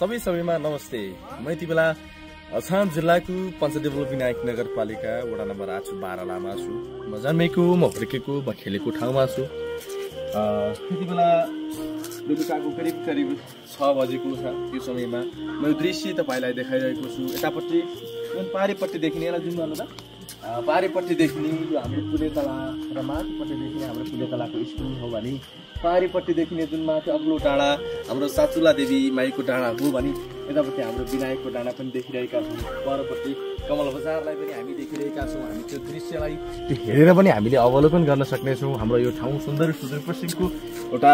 सबैमा नमस्ते। म यति बेला अछाम जिल्लाको पञ्चदेवल विनायक नगरपालिका वडा नम्बर 8 छु, 12 लामा छु। म जन्मेको, म हुर्केको, म खेलेको ठाउँमा छु। यति बेला बेलुकाको करिब 6 बजेको छ। यो समयमा म यो दृश्य तपाईलाई देखाइरहेको छु। यतापट्टि जुन पारिपट्टि देखिने यसलाई जुन भन्नु त पारिपट्टि देखिने यो हाम्रो पुलेतला र माथिपट्टि देखिने हाम्रो पुलेतलाको स्कुल हो भने पारिपट्टि देखिने जुन माथि अग्लो डाँडा हाम्रो साचुला देवी माईको डाँडा हो भने यतापट्टि हाम्रो विनायकको डाँडा पनि देखिरहेका छौँ। परपट्टि कमल बजारलाई पनि हामी देखिरहेका छौँ। हामी त्यो दृश्यलाई हेरेर पनि हामीले अवलोकन गर्न सक्नेछौँ। हाम्रो यो ठाउँ सुदूरपश्चिमको एउटा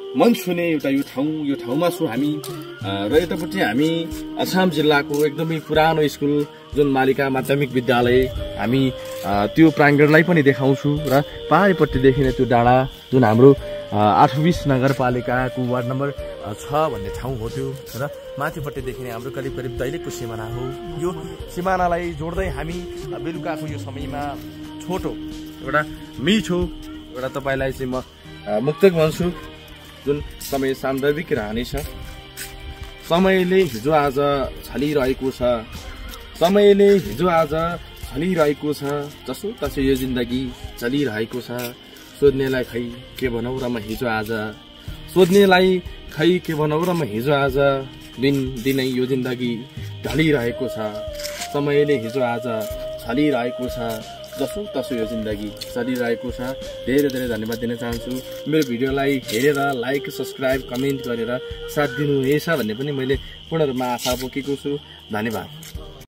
मन छुने एउटा यो ठाउँमा छौँ हामी। र यतापट्टि हामी अछाम जिल्लाको एकदमै पुरानो स्कुल जुन मालिका माध्यमिक विद्यालय हामी त्यो प्राङ्गणलाई पनि देखाउँछु। र पारिपट्टि देखिने त्यो डाँडा जुन हाम्रो 8 नगरपालिकाको वार्ड नम्बर 6 भन्ने ठाउँ हो त्यो। र माथिपट्टि देखिने हाम्रो करिब दैलेखको सिमाना हो। यो सिमानालाई जोड्दै हामी बेलुकाको यो समयमा छोटो एउटा मिठो एउटा तपाईँलाई चाहिँ म मुक्तक भन्छु जुन समय सान्दर्भिक रहनेछ। समयले हिजो आज छलिरहेको छ, समयले हिजो आज छलिरहेको छ, जसो तसो यो जिन्दगी चलिरहेको छ। सोध्नेलाई खै के भनौ र म हिजो आज, सोध्नेलाई खै के भनौ र म हिजो आज, दिनै यो जिन्दगी ढलिरहेको छ। समयले हिजो आज छलिरहेको छ, जसो तसो यो जिन्दगी चलिरहेको छ। धेरै धन्यवाद दिन चाहन्छु। मेरो भिडियोलाई हेरेर लाइक, सब्सक्राइब, कमेन्ट गरेर साथ दिनुहुनेछ भन्ने पनि मैले पूर्ण रूपमा आशा बोकेको छु। धन्यवाद।